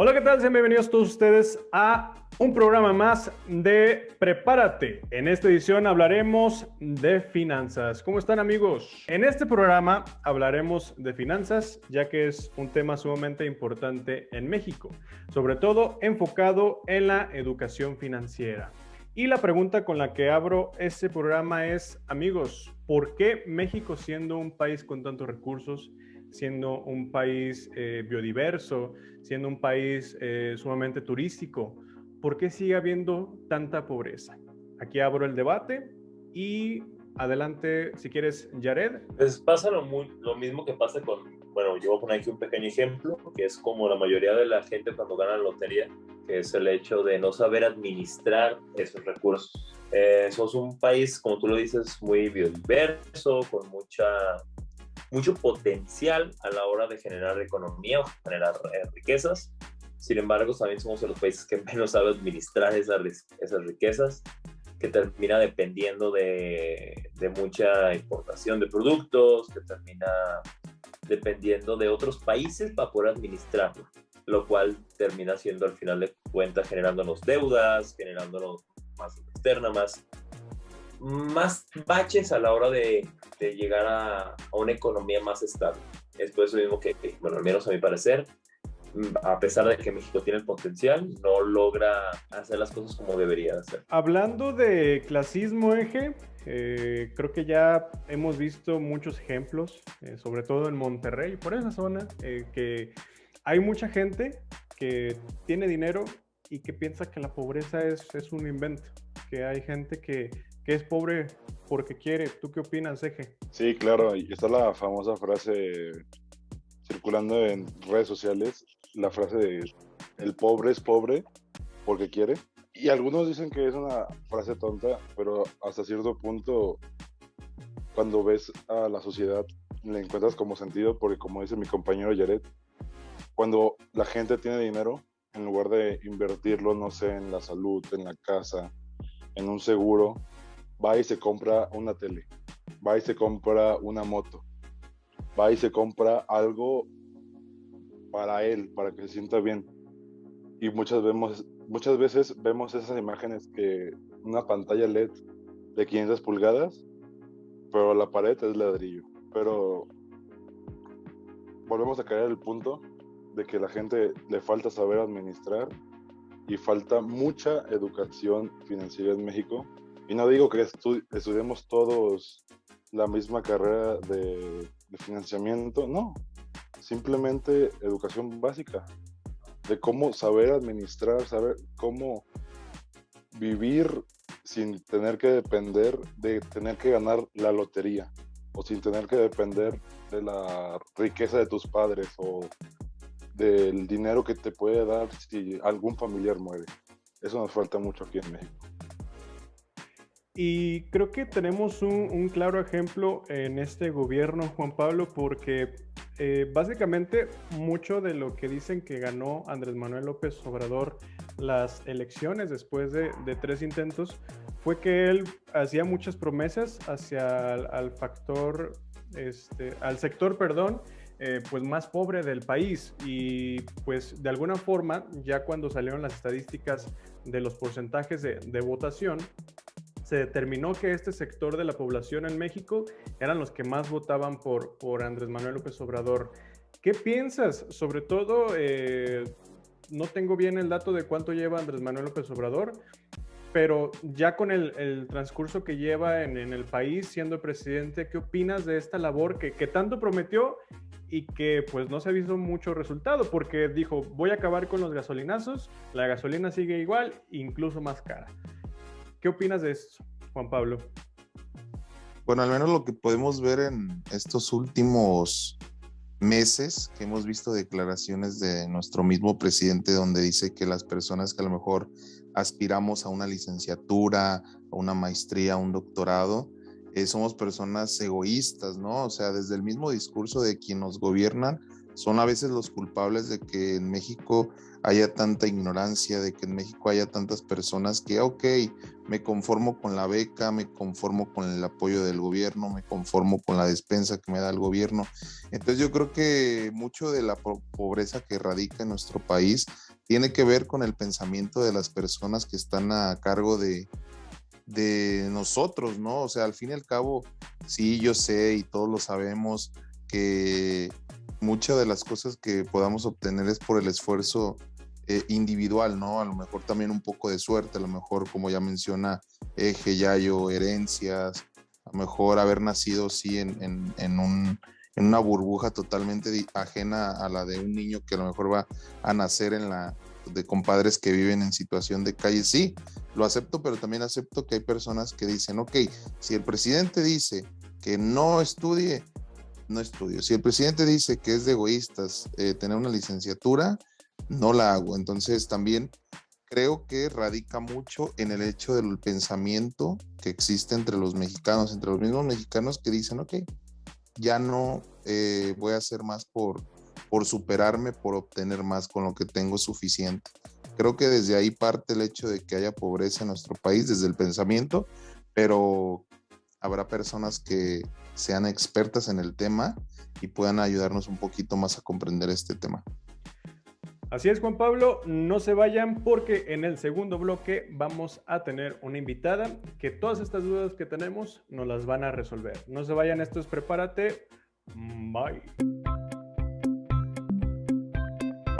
Hola, ¿qué tal? Sean bienvenidos todos ustedes a un programa más de Prepárate. En esta edición hablaremos de finanzas. ¿Cómo están, amigos? En este programa hablaremos de finanzas, ya que es un tema sumamente importante en México, sobre todo enfocado en la educación financiera. Y la pregunta con la que abro este programa es, amigos, ¿por qué México, siendo un país con tantos recursos, siendo un país biodiverso, siendo un país sumamente turístico, ¿por qué sigue habiendo tanta pobreza? Aquí abro el debate y adelante, si quieres, Jared. Pues pasa lo mismo que pasa bueno, yo voy a poner aquí un pequeño ejemplo, que es como la mayoría de la gente cuando gana la lotería, que es el hecho de no saber administrar esos recursos. Somos un país, como tú lo dices, muy biodiverso, con mucho potencial a la hora de generar economía o generar riquezas. Sin embargo, también somos de los países que menos sabe administrar esas riquezas, que termina dependiendo de mucha importación de productos, que termina dependiendo de otros países para poder administrarlo, lo cual termina siendo al final de cuentas generándonos deudas, generándonos más externa, más baches a la hora de llegar a una economía más estable. Es por eso mismo que, bueno, al menos a mi parecer, a pesar de que México tiene el potencial, no logra hacer las cosas como debería hacer. Hablando de clasismo, creo que ya hemos visto muchos ejemplos, sobre todo en Monterrey, por esa zona, que hay mucha gente que tiene dinero y que piensa que la pobreza es un invento, que hay gente que es pobre porque quiere. ¿Tú qué opinas, Eje? Sí, claro, y está la famosa frase circulando en redes sociales, la frase de el pobre es pobre porque quiere. Y algunos dicen que es una frase tonta, pero hasta cierto punto, cuando ves a la sociedad, le encuentras como sentido, porque como dice mi compañero Jared, cuando la gente tiene dinero, en lugar de invertirlo, no sé, en la salud, en la casa, en un seguro, va y se compra una tele, va y se compra una moto, va y se compra algo para él, para que se sienta bien. Y muchas veces vemos esas imágenes que una pantalla LED de 500 pulgadas, pero la pared es ladrillo. Pero volvemos a caer al punto de que la gente le falta saber administrar y falta mucha educación financiera en México. Y no digo que estudiemos todos la misma carrera de financiamiento, no. Simplemente educación básica de cómo saber administrar, saber cómo vivir sin tener que depender de tener que ganar la lotería o sin tener que depender de la riqueza de tus padres o del dinero que te puede dar si algún familiar muere. Eso nos falta mucho aquí en México. Y creo que tenemos un claro ejemplo en este gobierno, Juan Pablo, porque básicamente mucho de lo que dicen que ganó Andrés Manuel López Obrador las elecciones después de 3 intentos fue que él hacía muchas promesas hacia al sector, pues más pobre del país, y pues de alguna forma ya cuando salieron las estadísticas de los porcentajes de votación, se determinó que este sector de la población en México eran los que más votaban por Andrés Manuel López Obrador. ¿Qué piensas? Sobre todo, no tengo bien el dato de cuánto lleva Andrés Manuel López Obrador, pero ya con el transcurso que lleva en el país siendo presidente, ¿qué opinas de esta labor que tanto prometió y que pues no se ha visto mucho resultado? Porque dijo, voy a acabar con los gasolinazos, la gasolina sigue igual, incluso más cara. ¿Qué opinas de esto, Juan Pablo? Bueno, al menos lo que podemos ver en estos últimos meses, que hemos visto declaraciones de nuestro mismo presidente donde dice que las personas que a lo mejor aspiramos a una licenciatura, a una maestría, a un doctorado, somos personas egoístas, ¿no? O sea, desde el mismo discurso de quien nos gobiernan, son a veces los culpables de que en México haya tanta ignorancia, de que en México haya tantas personas que, ok, me conformo con la beca, me conformo con el apoyo del gobierno, me conformo con la despensa que me da el gobierno. Entonces yo creo que mucho de la pobreza que radica en nuestro país tiene que ver con el pensamiento de las personas que están a cargo de nosotros, ¿no? O sea, al fin y al cabo, sí, yo sé y todos lo sabemos que muchas de las cosas que podamos obtener es por el esfuerzo individual, ¿no? A lo mejor también un poco de suerte, a lo mejor, como ya menciona Eje, Yayo, herencias, a lo mejor haber nacido, sí, en una burbuja totalmente ajena a la de un niño que a lo mejor va a nacer con padres que viven en situación de calle. Sí, lo acepto, pero también acepto que hay personas que dicen, ok, si el presidente dice que no estudie, no estudio. Si el presidente dice que es de egoístas tener una licenciatura, no la hago. Entonces también creo que radica mucho en el hecho del pensamiento que existe entre los mexicanos, entre los mismos mexicanos que dicen, ok, ya no voy a hacer más por superarme, por obtener más, con lo que tengo suficiente. Creo que desde ahí parte el hecho de que haya pobreza en nuestro país, desde el pensamiento, pero habrá personas que sean expertas en el tema y puedan ayudarnos un poquito más a comprender este tema. Así es, Juan Pablo, no se vayan porque en el segundo bloque vamos a tener una invitada que todas estas dudas que tenemos nos las van a resolver. No se vayan, esto es Prepárate. Bye.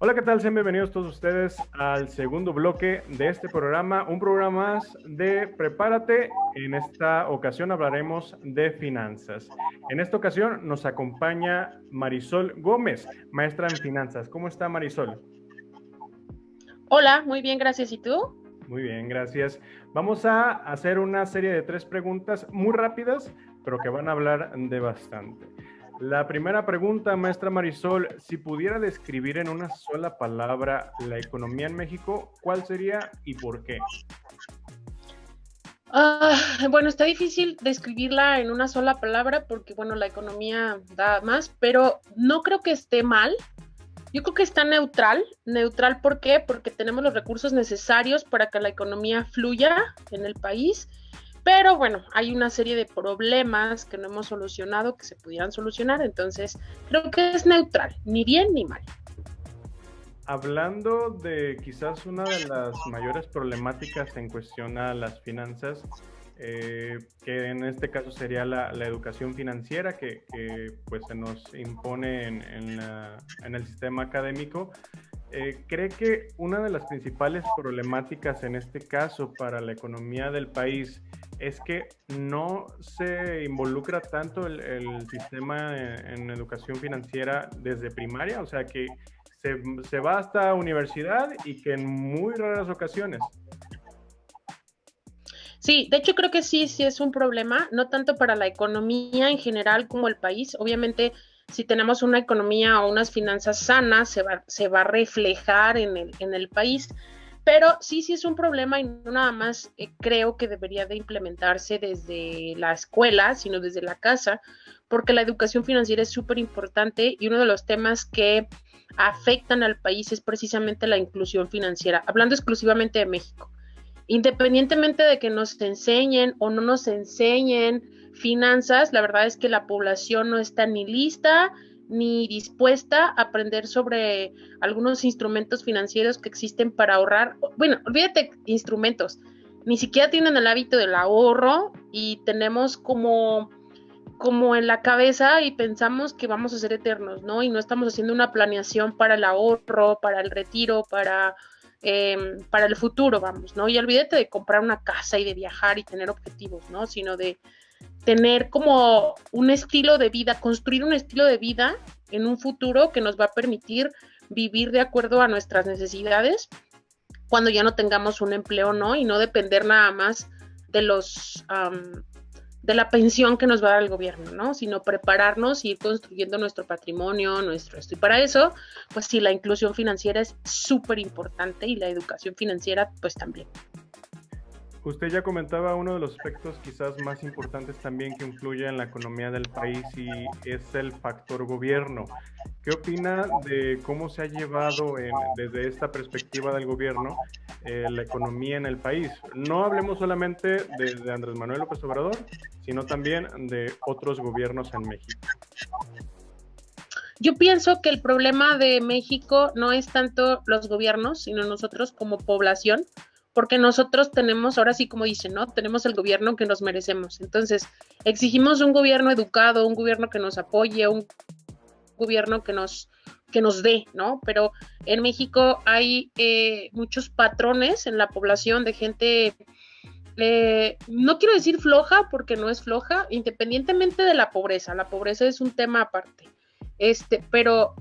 Hola, ¿qué tal? Sean bienvenidos todos ustedes al segundo bloque de este programa, un programa más de Prepárate. En esta ocasión hablaremos de finanzas. En esta ocasión nos acompaña Marisol Gómez, maestra en finanzas. ¿Cómo está, Marisol? Hola, muy bien, gracias. ¿Y tú? Muy bien, gracias. Vamos a hacer una serie de 3 preguntas muy rápidas, pero que van a hablar de bastante. La primera pregunta, maestra Marisol, si pudiera describir en una sola palabra la economía en México, ¿cuál sería y por qué? Bueno, está difícil describirla en una sola palabra porque, bueno, la economía da más, pero no creo que esté mal. Yo creo que está neutral. ¿Neutral por qué? Porque tenemos los recursos necesarios para que la economía fluya en el país. Pero bueno, hay una serie de problemas que no hemos solucionado, que se pudieran solucionar. Entonces, creo que es neutral, ni bien ni mal. Hablando de quizás una de las mayores problemáticas en cuestión a las finanzas, que en este caso sería la educación financiera que pues se nos impone en el sistema académico. ¿Cree que una de las principales problemáticas en este caso para la economía del país es que no se involucra tanto el sistema en educación financiera desde primaria? O sea, que se va hasta universidad y que en muy raras ocasiones. Sí, de hecho creo que sí es un problema, no tanto para la economía en general como el país. Obviamente, si tenemos una economía o unas finanzas sanas, se va a reflejar en el país, pero sí es un problema y no nada más creo que debería de implementarse desde la escuela, sino desde la casa, porque la educación financiera es súper importante y uno de los temas que afectan al país es precisamente la inclusión financiera, hablando exclusivamente de México. Independientemente de que nos enseñen o no nos enseñen finanzas, la verdad es que la población no está ni lista ni dispuesta a aprender sobre algunos instrumentos financieros que existen para ahorrar. Bueno, olvídate instrumentos, ni siquiera tienen el hábito del ahorro y tenemos como en la cabeza y pensamos que vamos a ser eternos, ¿no? Y no estamos haciendo una planeación para el ahorro, para el retiro, para el futuro, vamos, ¿no? Y olvídate de comprar una casa y de viajar y tener objetivos, ¿no? Sino de tener como un estilo de vida, construir un estilo de vida en un futuro que nos va a permitir vivir de acuerdo a nuestras necesidades cuando ya no tengamos un empleo, ¿no? Y no depender nada más de de la pensión que nos va a dar el gobierno, ¿no? Sino prepararnos y ir construyendo nuestro patrimonio, nuestro esto. Y para eso, pues sí, la inclusión financiera es súper importante y la educación financiera, pues también. Usted ya comentaba uno de los aspectos quizás más importantes también que influye en la economía del país y es el factor gobierno. ¿Qué opina de cómo se ha llevado desde esta perspectiva del gobierno la economía en el país? No hablemos solamente de Andrés Manuel López Obrador, sino también de otros gobiernos en México. Yo pienso que el problema de México no es tanto los gobiernos, sino nosotros como población, porque nosotros tenemos, ahora sí como dicen, ¿no? Tenemos el gobierno que nos merecemos. Entonces, exigimos un gobierno educado, un gobierno que nos apoye, un gobierno que nos dé, ¿no? Pero en México hay muchos patrones en la población de gente, no quiero decir floja, porque no es floja, independientemente de la pobreza es un tema aparte, pero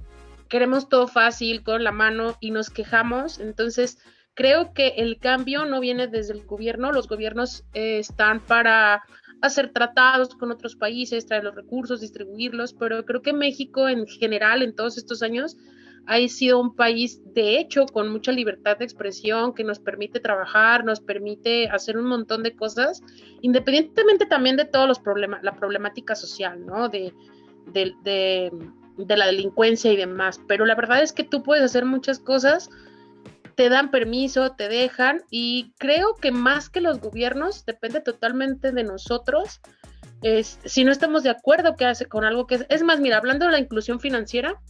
queremos todo fácil, con la mano, y nos quejamos. Entonces creo que el cambio no viene desde el gobierno. Los gobiernos están para hacer tratados con otros países, traer los recursos, distribuirlos, pero creo que México en general en todos estos años ha sido un país, de hecho, con mucha libertad de expresión, que nos permite trabajar, nos permite hacer un montón de cosas, independientemente también de todos los problemas, la problemática social, ¿no? De la delincuencia y demás, pero la verdad es que tú puedes hacer muchas cosas, te dan permiso, te dejan, y creo que más que los gobiernos depende totalmente de nosotros. Si no estamos de acuerdo con algo que es más, mira, hablando de la inclusión financiera,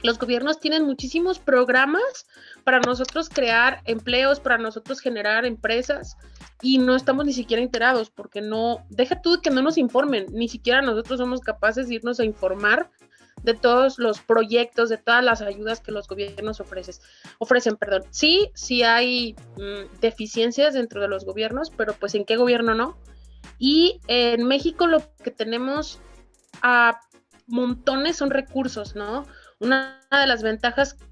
los gobiernos tienen muchísimos programas para nosotros crear empleos, para nosotros generar empresas, y no estamos ni siquiera enterados, porque no, deja tú que no nos informen, ni siquiera nosotros somos capaces de irnos a informar de todos los proyectos, de todas las ayudas que los gobiernos ofrecen. Sí hay deficiencias dentro de los gobiernos, pero pues ¿en qué gobierno no? Y en México lo que tenemos a montones son recursos, ¿no? Una de las ventajas que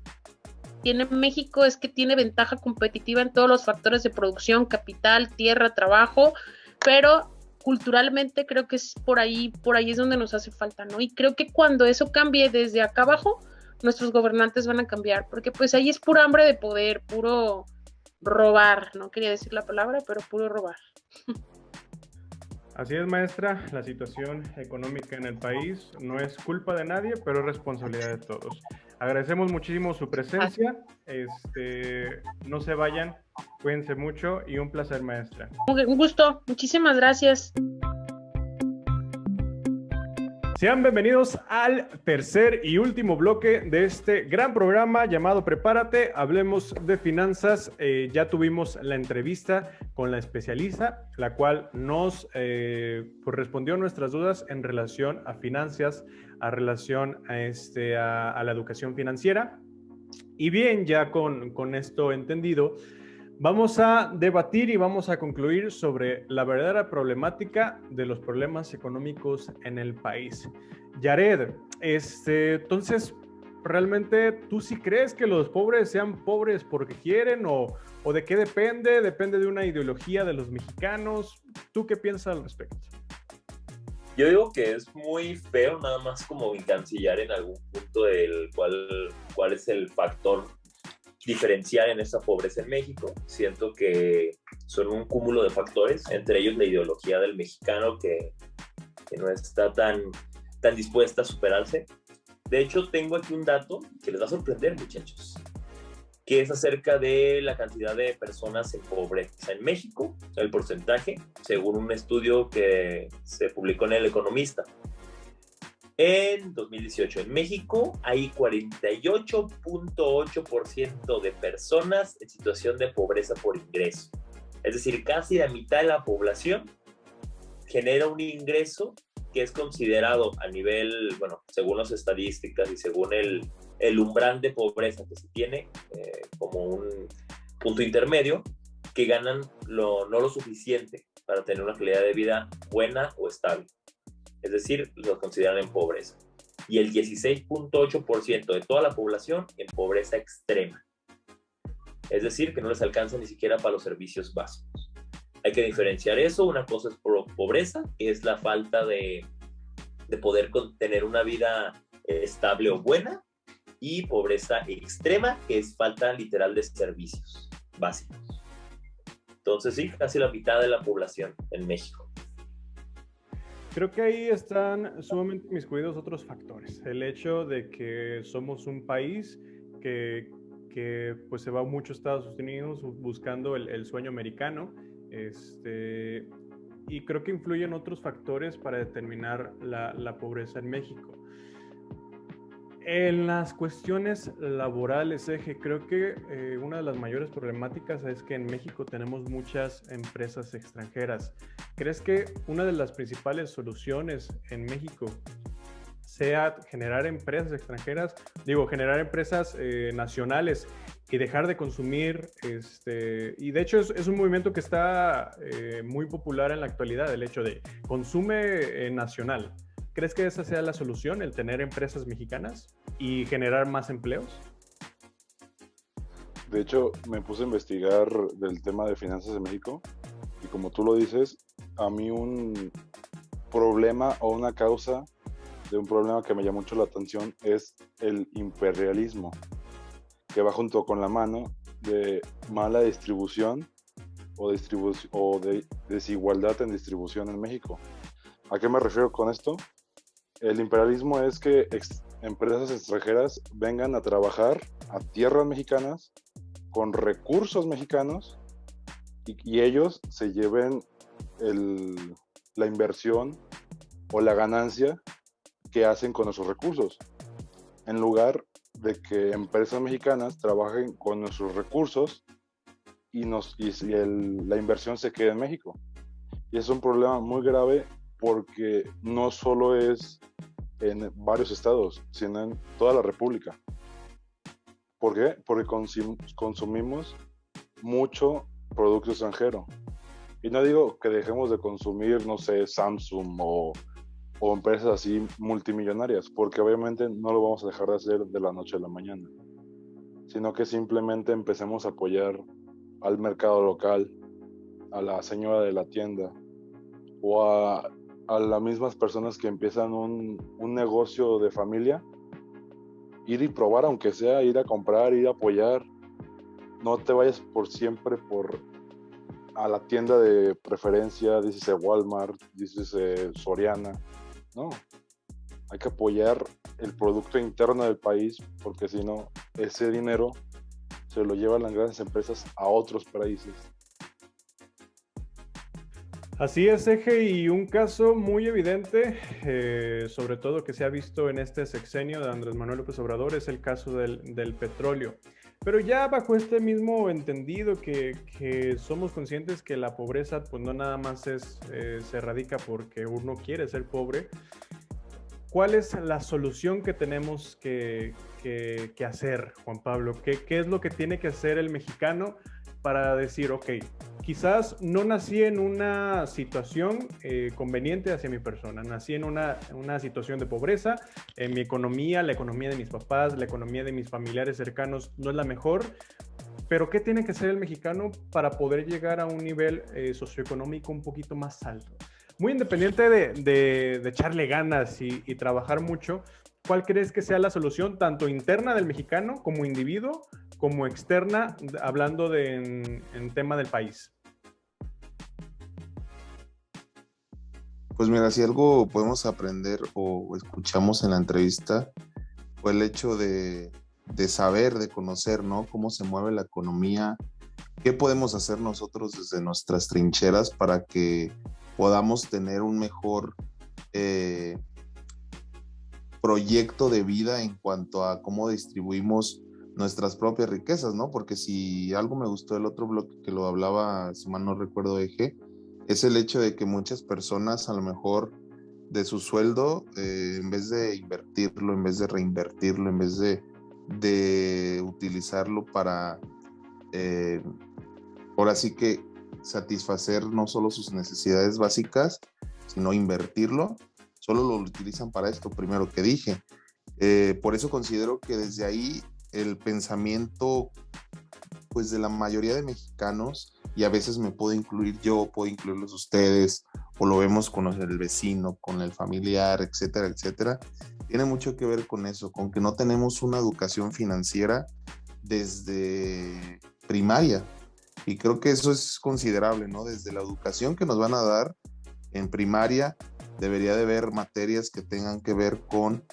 tiene México es que tiene ventaja competitiva en todos los factores de producción, capital, tierra, trabajo, pero culturalmente creo que es por ahí es donde nos hace falta, ¿no? Y creo que cuando eso cambie desde acá abajo, nuestros gobernantes van a cambiar, porque pues ahí es pura hambre de poder, puro robar, no quería decir la palabra, pero puro robar. Así es, maestra, la situación económica en el país no es culpa de nadie, pero es responsabilidad de todos. Agradecemos muchísimo su presencia, no se vayan, cuídense mucho y un placer, maestra. Un gusto, muchísimas gracias. Sean bienvenidos al tercer y último bloque de este gran programa llamado Prepárate, hablemos de finanzas. Ya tuvimos la entrevista con la especialista, la cual nos pues respondió nuestras dudas en relación a finanzas, a relación a la educación financiera. Y bien, ya con esto entendido, vamos a debatir y vamos a concluir sobre la verdadera problemática de los problemas económicos en el país. Yared, entonces, ¿realmente tú sí crees que los pobres sean pobres porque quieren o de qué depende? ¿Depende de una ideología de los mexicanos? ¿Tú qué piensas al respecto? Yo digo que es muy feo nada más como encancillar en algún punto el cuál es el factor diferenciar en esa pobreza en México. Siento que son un cúmulo de factores, entre ellos la ideología del mexicano que no está tan dispuesta a superarse. De hecho, tengo aquí un dato que les va a sorprender, muchachos, que es acerca de la cantidad de personas en pobreza en México, el porcentaje, según un estudio que se publicó en El Economista. En 2018 en México hay 48.8% de personas en situación de pobreza por ingreso. Es decir, casi la mitad de la población genera un ingreso que es considerado a nivel, bueno, según las estadísticas y según el umbral de pobreza que se tiene como un punto intermedio, que ganan no lo suficiente para tener una calidad de vida buena o estable. Es decir, los consideran en pobreza. Y el 16.8% de toda la población en pobreza extrema. Es decir, que no les alcanza ni siquiera para los servicios básicos. Hay que diferenciar eso. Una cosa es pobreza, que es la falta de poder tener una vida estable o buena, y pobreza extrema, que es falta literal de servicios básicos. Entonces sí, casi la mitad de la población en México. Creo que ahí están sumamente inmiscuidos otros factores. El hecho de que somos un país que pues se va mucho a Estados Unidos buscando el sueño americano, y creo que influyen otros factores para determinar la pobreza en México. En las cuestiones laborales, Eje, creo que una de las mayores problemáticas es que en México tenemos muchas empresas extranjeras. ¿Crees que una de las principales soluciones en México sea generar empresas extranjeras, generar empresas nacionales y dejar de consumir, y de hecho es un movimiento que está muy popular en la actualidad, el hecho de consume nacional? ¿Crees que esa sea la solución, el tener empresas mexicanas y generar más empleos? De hecho, me puse a investigar del tema de finanzas de México y como tú lo dices, a mí un problema o una causa de un problema que me llama mucho la atención es el imperialismo, que va junto con la mano de mala distribución o de desigualdad en distribución en México. ¿A qué me refiero con esto? El imperialismo es que empresas extranjeras vengan a trabajar a tierras mexicanas con recursos mexicanos y ellos se lleven la inversión o la ganancia que hacen con esos recursos, en lugar de que empresas mexicanas trabajen con nuestros recursos y la inversión se quede en México. Y es un problema muy grave porque no solo es en varios estados, sino en toda la República. ¿Por qué? Porque consumimos mucho producto extranjero. Y no digo que dejemos de consumir, no sé, Samsung o empresas así multimillonarias, porque obviamente no lo vamos a dejar de hacer de la noche a la mañana, sino que simplemente empecemos a apoyar al mercado local, a la señora de la tienda o a las mismas personas que empiezan un negocio de familia, ir y probar, aunque sea ir a comprar, ir a apoyar. No te vayas por siempre a la tienda de preferencia, dices Walmart, dices Soriana. No, hay que apoyar el producto interno del país, porque si no, ese dinero se lo llevan las grandes empresas a otros países. Así es, Eje, y un caso muy evidente, sobre todo que se ha visto en este sexenio de Andrés Manuel López Obrador, es el caso del petróleo. Pero ya bajo este mismo entendido que somos conscientes que la pobreza pues no nada más se radica porque uno quiere ser pobre, ¿cuál es la solución que tenemos que hacer, Juan Pablo? ¿Qué es lo que tiene que hacer el mexicano para decir, ok, quizás no nací en una situación conveniente hacia mi persona, nací en una situación de pobreza, mi economía, la economía de mis papás, la economía de mis familiares cercanos no es la mejor, pero ¿qué tiene que hacer el mexicano para poder llegar a un nivel socioeconómico un poquito más alto? Muy independiente de echarle ganas y trabajar mucho, ¿cuál crees que sea la solución, tanto interna del mexicano como individuo, como externa, hablando en tema del país? Pues mira, si algo podemos aprender o escuchamos en la entrevista fue el hecho de saber, de conocer, ¿no? Cómo se mueve la economía, qué podemos hacer nosotros desde nuestras trincheras para que podamos tener un mejor proyecto de vida en cuanto a cómo distribuimos nuestras propias riquezas, ¿no? Porque si algo me gustó del otro bloque que lo hablaba, si mal no recuerdo, Eje, es el hecho de que muchas personas a lo mejor de su sueldo, en vez de invertirlo, en vez de reinvertirlo, en vez de utilizarlo para, ahora sí que satisfacer no solo sus necesidades básicas, sino invertirlo, solo lo utilizan para esto primero que dije. Por eso considero que desde ahí el pensamiento pues de la mayoría de mexicanos, y a veces me puedo incluir yo, puedo incluirlos ustedes, o lo vemos con el vecino, con el familiar, etcétera, etcétera, tiene mucho que ver con eso, con que no tenemos una educación financiera desde primaria, y creo que eso es considerable, ¿no? Desde la educación que nos van a dar en primaria, debería de haber materias que tengan que ver con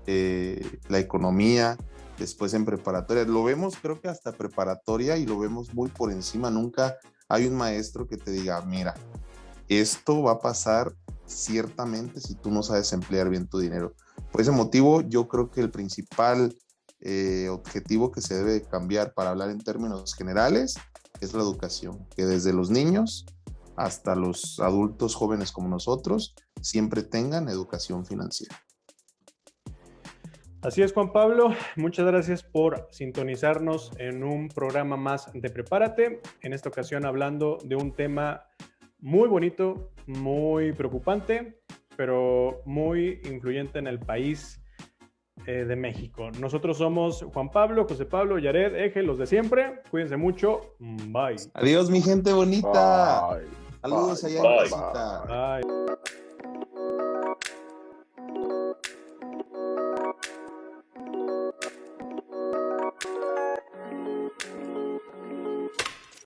la economía. Después en preparatoria, lo vemos creo que hasta preparatoria y lo vemos muy por encima, nunca hay un maestro que te diga, mira, esto va a pasar ciertamente si tú no sabes emplear bien tu dinero. Por ese motivo, yo creo que el principal objetivo que se debe cambiar para hablar en términos generales es la educación, que desde los niños hasta los adultos jóvenes como nosotros siempre tengan educación financiera. Así es, Juan Pablo. Muchas gracias por sintonizarnos en un programa más de Prepárate. En esta ocasión hablando de un tema muy bonito, muy preocupante, pero muy influyente en el país de México. Nosotros somos Juan Pablo, José Pablo, Yared, Eje, los de siempre. Cuídense mucho. Bye. Adiós, mi gente bonita. Bye. Saludos Bye. allá en casita. Bye.